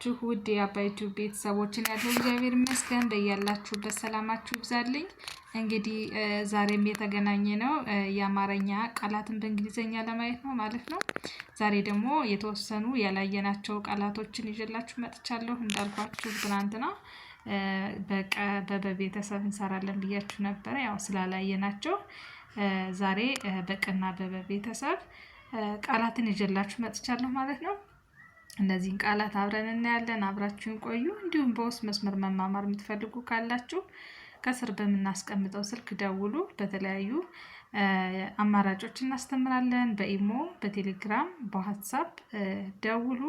ናችሁ? ውድ የአባይቱ ቤተሰቦችን ያለው እግዚአብሔር ይመስገን በያላችሁበት ሰላማችሁ ይብዛልኝ። እንግዲህ ዛሬም የተገናኘ ነው የአማርኛ ቃላትን በእንግሊዘኛ ለማየት ነው ማለት ነው። ዛሬ ደግሞ የተወሰኑ ያላየናቸው ቃላቶችን ይዤላችሁ መጥቻለሁ። እንዳልኳችሁ ትናንትና በቤተሰብ እንሰራለን ብያችሁ ነበር። ያው ስላላየናቸው ዛሬ በቀና በቤተሰብ ቃላትን ይዤላችሁ መጥቻለሁ ማለት ነው። እነዚህን ቃላት አብረን እናያለን። አብራችሁን ቆዩ። እንዲሁም በውስጥ መስመር መማማር የምትፈልጉ ካላችሁ ከስር በምናስቀምጠው ስልክ ደውሉ። በተለያዩ አማራጮች እናስተምራለን። በኢሞ፣ በቴሌግራም፣ በዋትስአፕ ደውሉ።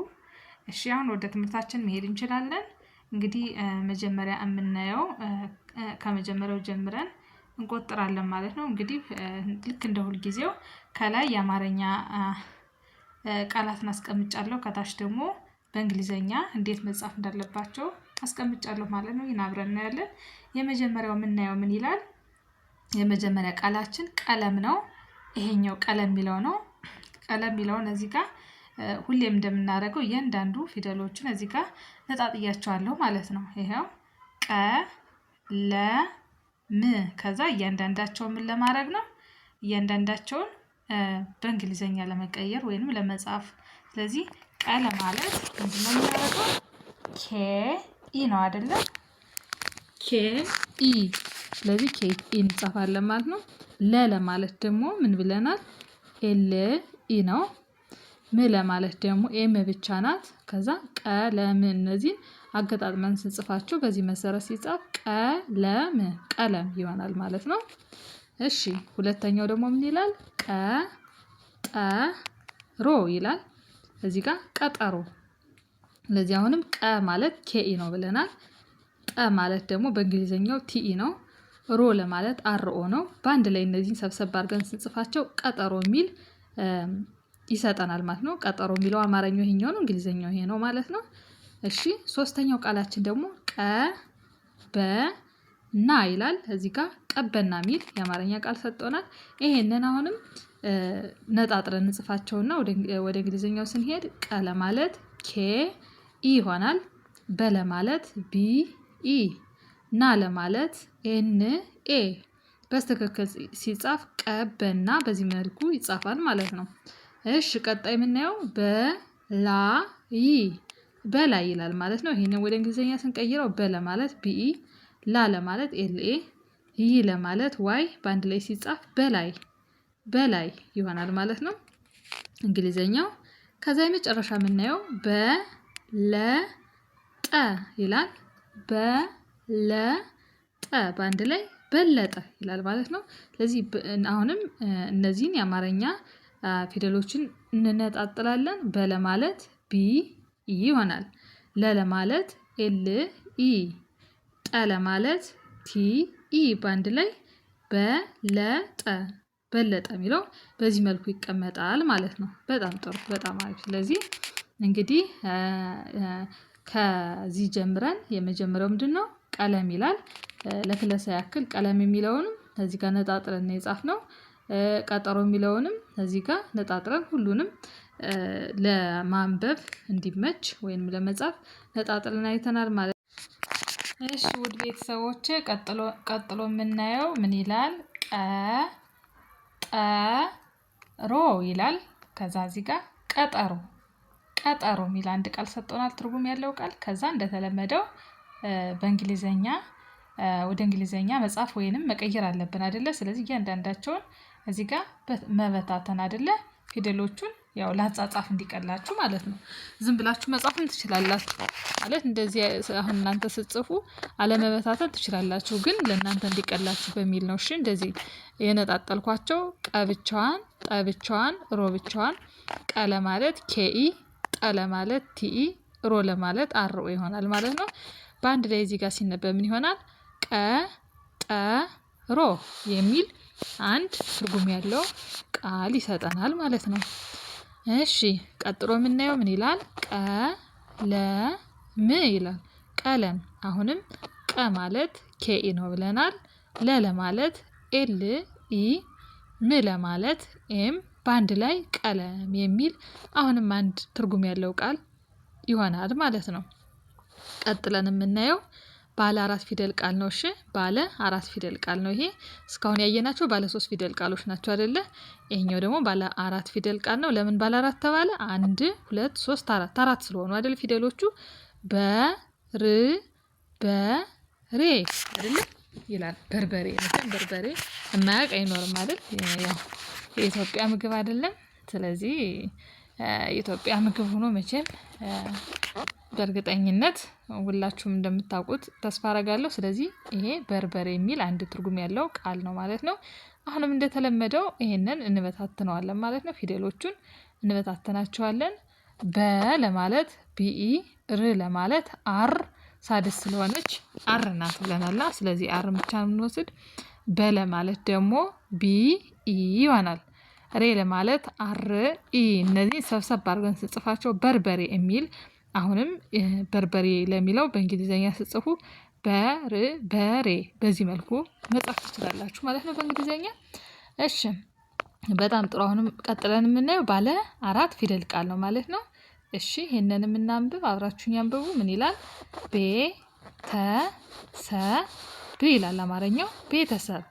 እሺ አሁን ወደ ትምህርታችን መሄድ እንችላለን። እንግዲህ መጀመሪያ የምናየው ከመጀመሪያው ጀምረን እንቆጥራለን ማለት ነው። እንግዲህ ልክ እንደ ሁል ጊዜው ከላይ የአማርኛ ቃላትን አስቀምጫለሁ። ከታች ደግሞ በእንግሊዘኛ እንዴት መጻፍ እንዳለባቸው አስቀምጫለሁ ማለት ነው። ይሄን አብረን እናያለን። የመጀመሪያው የምናየው ምን ይላል? የመጀመሪያ ቃላችን ቀለም ነው። ይሄኛው ቀለም የሚለው ነው። ቀለም የሚለውን እዚህ ጋር ሁሌም እንደምናደርገው እያንዳንዱ ፊደሎችን እዚህ ጋር ነጣጥያቸዋለሁ ማለት ነው። ይሄው ቀ ለ ም ከዛ እያንዳንዳቸውን ምን ለማድረግ ነው? እያንዳንዳቸውን በእንግሊዘኛ ለመቀየር ወይንም ለመጻፍ። ስለዚህ ቀለ ማለት ምንድነው የሚያደርገው? ኬ ኢ ነው አይደለ? ኬ ኢ። ስለዚህ ኬ ኢ እንጻፋለን ማለት ነው። ለማለት ደግሞ ምን ብለናል? ኤል ኢ ነው። ም ለማለት ደግሞ ኤም ብቻ ናት። ከዛ ቀለም። እነዚህን አገጣጥመን ስንጽፋቸው በዚህ መሰረት ሲጻፍ ቀለም ቀለም ይሆናል ማለት ነው። እሺ ሁለተኛው ደግሞ ምን ይላል? ቀጠሮ ይላል። እዚህ ጋር ቀጠሮ። ስለዚህ አሁንም ቀ ማለት ኬኢ ነው ብለናል። ጠ ማለት ደግሞ በእንግሊዘኛው ቲኢ ነው። ሮ ለማለት አርኦ ነው። በአንድ ላይ እነዚህን ሰብሰብ አድርገን ስንጽፋቸው ቀጠሮ የሚል ይሰጠናል ማለት ነው። ቀጠሮ የሚለው አማርኛው ይሄኛው ነው፣ እንግሊዘኛው ይሄ ነው ማለት ነው። እሺ ሶስተኛው ቃላችን ደግሞ ቀበና ይላል። እዚህ ጋር ቀበና የሚል የአማርኛ ቃል ሰጥቶናል። ይሄንን አሁንም ነጣጥረን እንጽፋቸውና ወደ እንግሊዘኛው ስንሄድ ቀ ለማለት ኬ ኢ ይሆናል። በ ለማለት ቢ ኢ፣ ና ለማለት ኤን ኤ። በስትክክል ሲጻፍ ቀበና በዚህ መልኩ ይጻፋል ማለት ነው። እሺ ቀጣይ የምናየው በላይ በላይ ይላል ማለት ነው። ይሄንን ወደ እንግሊዘኛ ስንቀይረው በ ለማለት ቢኢ፣ ላ ለማለት ኤልኤ፣ ይ ለማለት ዋይ በአንድ ላይ ሲጻፍ በላይ በላይ ይሆናል ማለት ነው እንግሊዘኛው። ከዛ የመጨረሻ የምናየው በለጠ ይላል። በለጠ በአንድ ላይ በለጠ ይላል ማለት ነው። ስለዚህ አሁንም እነዚህን የአማርኛ ፊደሎችን እንነጣጥላለን። በለማለት ቢ ኢ ይሆናል። ለማለት ኤል ኢ፣ ጠ ለማለት ቲ ኢ በአንድ ላይ በለጠ በለጠ የሚለው በዚህ መልኩ ይቀመጣል ማለት ነው። በጣም ጥሩ፣ በጣም አሪፍ። ስለዚህ እንግዲህ ከዚህ ጀምረን የመጀመሪያው ምንድነው? ቀለም ይላል። ለክለሳ ያክል ቀለም የሚለውንም እዚህ ጋር ነጣጥረን ነው የጻፍነው። ቀጠሮ የሚለውንም እዚህ ጋር ነጣጥረን ሁሉንም ለማንበብ እንዲመች ወይንም ለመጻፍ ነጣጥረን አይተናል ማለት ነው። እሺ ውድ ቤተሰቦቼ ቀጥሎ የምናየው ምን ይላል? ቀጠሮ ይላል። ከዛ እዚህ ጋር ቀጠሮ ቀጠሮ የሚል አንድ ቃል ሰጥቶናል፣ ትርጉም ያለው ቃል። ከዛ እንደተለመደው በእንግሊዘኛ ወደ እንግሊዘኛ መጻፍ ወይንም መቀየር አለብን አይደለ? ስለዚህ እያንዳንዳቸውን እዚህ ጋር መበታተን አይደለ? ፊደሎቹን ያው ላጻጻፍ እንዲቀላችሁ ማለት ነው። ዝም ብላችሁ መጻፍም ትችላላችሁ ማለት እንደዚህ። አሁን እናንተ ስትጽፉ አለመበታተን ትችላላችሁ፣ ግን ለእናንተ እንዲቀላችሁ በሚል ነው። እሺ እንደዚህ የነጣጠልኳቸው ቀ ብቻዋን፣ ጠ ብቻዋን፣ ሮ ብቻዋን። ቀ ለማለት ኬኢ፣ ጠ ለማለት ቲኢ፣ ሮ ለማለት አርኦ ይሆናል ማለት ነው። በአንድ ላይ እዚህ ጋር ሲነበብ ምን ይሆናል? ቀጠሮ የሚል አንድ ትርጉም ያለው ቃል ይሰጠናል ማለት ነው። እሺ ቀጥሎ የምናየው ምን ይላል? ቀለም ይላል። ቀለም። አሁንም ቀ ማለት ኬኢ ነው ብለናል። ለማለት ኤል ኢ፣ ም ለማለት ኤም በአንድ ላይ ቀለም የሚል አሁንም አንድ ትርጉም ያለው ቃል ይሆናል ማለት ነው። ቀጥለን የምናየው ባለ 4 ፊደል ቃል ነው። እሺ ባለ 4 ፊደል ቃል ነው። ይሄ እስካሁን ያየናቸው ባለ 3 ፊደል ቃሎች ናቸው አይደለ? ይሄኛው ደግሞ ባለ 4 ፊደል ቃል ነው። ለምን ባለ 4 ተባለ? 1 2 3 4 4 ስለሆኑ አይደል ፊደሎቹ። በር በሬ አይደለ ይላል። በርበሬ መቼም በርበሬ የማያውቅ አይኖርም አይደል? ያው የኢትዮጵያ ምግብ አይደለም። ስለዚህ የኢትዮጵያ ምግብ ሆኖ መቼም በእርግጠኝነት ሁላችሁም እንደምታውቁት ተስፋ አደርጋለሁ። ስለዚህ ይሄ በርበሬ የሚል አንድ ትርጉም ያለው ቃል ነው ማለት ነው። አሁንም እንደተለመደው ይሄንን እንበታትነዋለን ማለት ነው። ፊደሎቹን እንበታትናቸዋለን። በ ለማለት ቢኢ፣ ር ለማለት አር ሳድስ ስለሆነች አር ናት ብለናልና ስለዚህ አር ብቻ ነው የምንወስድ። በ ለማለት ደግሞ ቢኢ ይሆናል። ሬ ለማለት አር ኢ። እነዚህ ሰብሰብ አድርገን ስጽፋቸው በርበሬ የሚል አሁንም በርበሬ ለሚለው በእንግሊዘኛ ስጽፉ በርበሬ በዚህ መልኩ መጻፍ ትችላላችሁ ማለት ነው በእንግሊዘኛ። እሺ በጣም ጥሩ። አሁንም ቀጥለን የምናየው ባለ 4 ፊደል ቃል ነው ማለት ነው። እሺ ይሄንን እናንብብ፣ አብራችሁኝ አንብቡ። ምን ይላል? ቤተሰብ ይላል አማርኛው። ቤተሰብ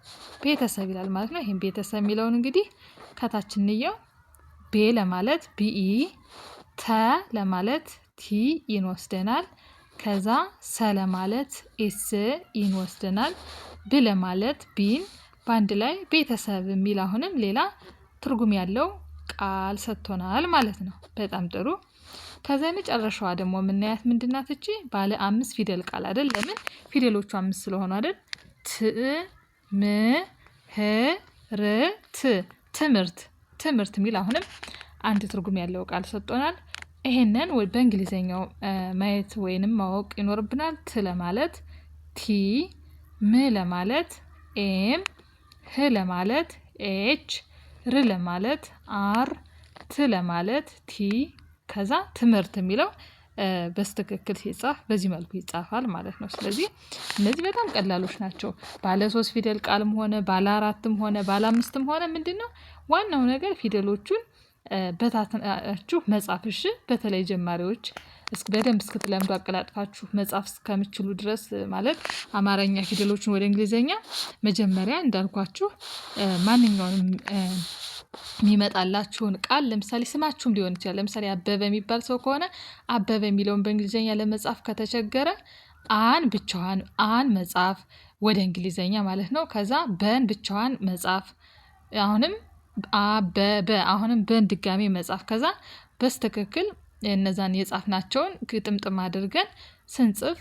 ቤተሰብ ይላል ማለት ነው። ይሄን ቤተሰብ የሚለውን እንግዲህ ከታች እንየው። ቤ ለማለት ቢኢ፣ ተ ለማለት ቲ ይንወስደናል። ከዛ ሰ ለማለት ኤስ ይንወስደናል። ብ ለማለት ቢን በአንድ ላይ ቤተሰብ የሚል አሁንም ሌላ ትርጉም ያለው ቃል ሰጥቶናል ማለት ነው። በጣም ጥሩ። ከዛ የመጨረሻዋ ደግሞ የምናያት ምንድናት? እቺ ባለ 5 ፊደል ቃል አይደል? ለምን ፊደሎቹ 5 ስለሆኑ አይደል? ት ም ህ ር ት ትምህርት ትምህርት የሚል አሁንም አንድ ትርጉም ያለው ቃል ሰጥቶናል። ይሄንን በእንግሊዘኛው ማየት ወይንም ማወቅ ይኖርብናል። ት ለማለት ቲ፣ ም ለማለት ኤም፣ ህ ለማለት ኤች፣ ር ለማለት አር፣ ት ለማለት ቲ። ከዛ ትምህርት የሚለው በስትክክል ሲጻፍ በዚህ መልኩ ይጻፋል ማለት ነው። ስለዚህ እነዚህ በጣም ቀላሎች ናቸው። ባለ 3 ፊደል ቃልም ሆነ ባለ 4ም ሆነ ባለ 5ም ሆነ ምንድነው ዋናው ነገር ፊደሎቹን በታትናችሁ መጻፍ። እሺ በተለይ ጀማሪዎች በደንብ እስክትለምዱ አቀላጥፋችሁ መጻፍ እስከምችሉ ድረስ ማለት አማርኛ ፊደሎችን ወደ እንግሊዘኛ መጀመሪያ እንዳልኳችሁ ማንኛውንም የሚመጣላችሁን ቃል ለምሳሌ ስማችሁም ሊሆን ይችላል። ለምሳሌ አበበ የሚባል ሰው ከሆነ አበበ የሚለውን በእንግሊዘኛ ለመጻፍ ከተቸገረ አን ብቻዋን አን መጻፍ ወደ እንግሊዘኛ ማለት ነው። ከዛ በን ብቻዋን መጻፍ፣ አሁንም አበበ አሁንም በን ድጋሜ መጻፍ። ከዛ በስትክክል እነዛን የጻፍናቸውን ግጥምጥም አድርገን ስንጽፍ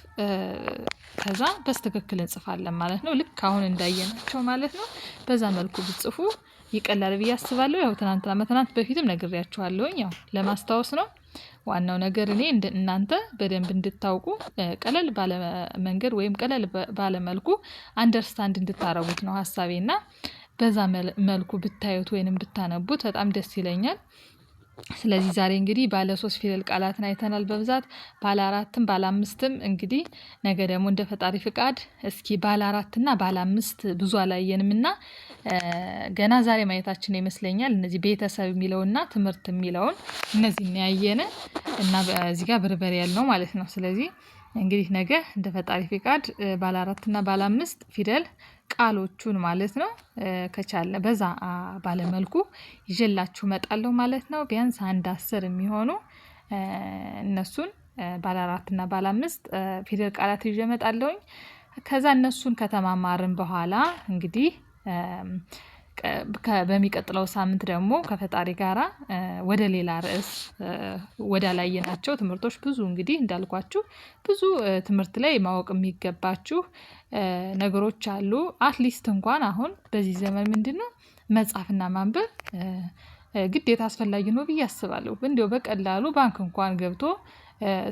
ከዛ በስትክክል እንጽፋለን ማለት ነው። ልክ አሁን እንዳየናቸው ማለት ነው። በዛ መልኩ ብጽፉ ይቀላል ብዬ አስባለሁ። ያው ትናንት በፊትም ነግሬያችኋለሁኝ። ያው ለማስታወስ ነው ዋናው ነገር። እኔ እናንተ በደንብ እንድታውቁ ቀለል ባለ መንገድ ወይም ቀለል ባለ መልኩ አንደርስታንድ እንድታረጉት ነው ሀሳቤና በዛ መልኩ ብታዩት ወይንም ብታነቡት በጣም ደስ ይለኛል። ስለዚህ ዛሬ እንግዲህ ባለ 3 ፊደል ቃላትን አይተናል በብዛት። ባለ 4ም ባለ 5ም እንግዲህ ነገ ደግሞ እንደ ፈጣሪ ፍቃድ እስኪ ባለ 4 እና ባለ 5 ብዙ አላየንምና ገና ዛሬ ማየታችን ይመስለኛል። እነዚህ ቤተሰብ የሚለውና ትምህርት የሚለውን እነዚህ ያየነ እና በዚህ ጋር በርበሬ ያልነው ማለት ነው። ስለዚህ እንግዲህ ነገ እንደ ፈጣሪ ፍቃድ ባለ 4 እና ባለ 5 ፊደል ቃሎቹን ማለት ነው ከቻለ በዛ ባለመልኩ ይዤላችሁ እመጣለሁ ማለት ነው። ቢያንስ 10 የሚሆኑ እነሱን ባለ 4 እና ባለ 5 ፊደል ቃላት ይዤ እመጣለሁኝ። ከዛ እነሱን ከተማማርን በኋላ እንግዲህ በሚቀጥለው ሳምንት ደግሞ ከፈጣሪ ጋራ ወደ ሌላ ርዕስ ወዳላየናቸው ትምህርቶች ብዙ እንግዲህ እንዳልኳችሁ ብዙ ትምህርት ላይ ማወቅ የሚገባችሁ ነገሮች አሉ። አትሊስት እንኳን አሁን በዚህ ዘመን ምንድነው መጻፍና ማንበብ ግዴታ አስፈላጊ ነው ብዬ አስባለሁ። እንደው በቀላሉ ባንክ እንኳን ገብቶ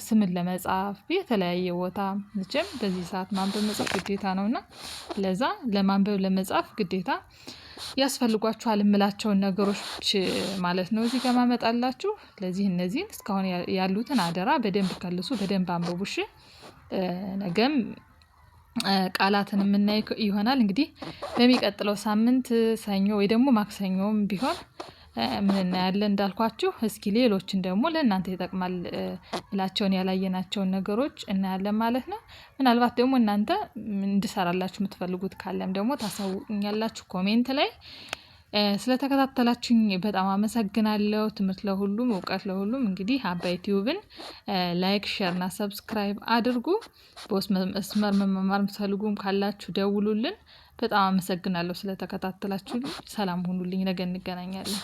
ስምን ለመጻፍ የተለያየ ቦታ መቼም በዚህ ሰዓት ማንበብ መጻፍ ግዴታ ነውና ለዛ ለማንበብ ለመጻፍ ግዴታ ያስፈልጓችኋል የምላቸውን ነገሮች ማለት ነው እዚህ ጋር ማመጣላችሁ። ስለዚህ እነዚህን እስካሁን ያሉትን አደራ በደንብ ከልሱ፣ በደንብ አንብቡሽ። ነገም ቃላትን የምናይ ይሆናል። እንግዲህ በሚቀጥለው ሳምንት ሰኞ ወይ ደግሞ ማክሰኞም ቢሆን ምን እናያለን እንዳልኳችሁ። እስኪ ሌሎችን ደግሞ ለእናንተ ይጠቅማል ብላቸውን ያላየናቸውን ነገሮች እናያለን ማለት ነው። ምናልባት ደግሞ እናንተ እንድሰራላችሁ የምትፈልጉት ካለም ደግሞ ታሳውቁኛላችሁ ኮሜንት ላይ። ስለተከታተላችሁኝ በጣም አመሰግናለሁ። ትምህርት ለሁሉም እውቀት ለሁሉም። እንግዲህ አባይ ቲዩብን ላይክ ሼር እና ሰብስክራይብ አድርጉ። በውስጥ መስመር መማር የምትፈልጉም ካላችሁ ደውሉልን። በጣም አመሰግናለሁ ስለተከታተላችሁ። ሰላም ሁኑልኝ። ነገ እንገናኛለን።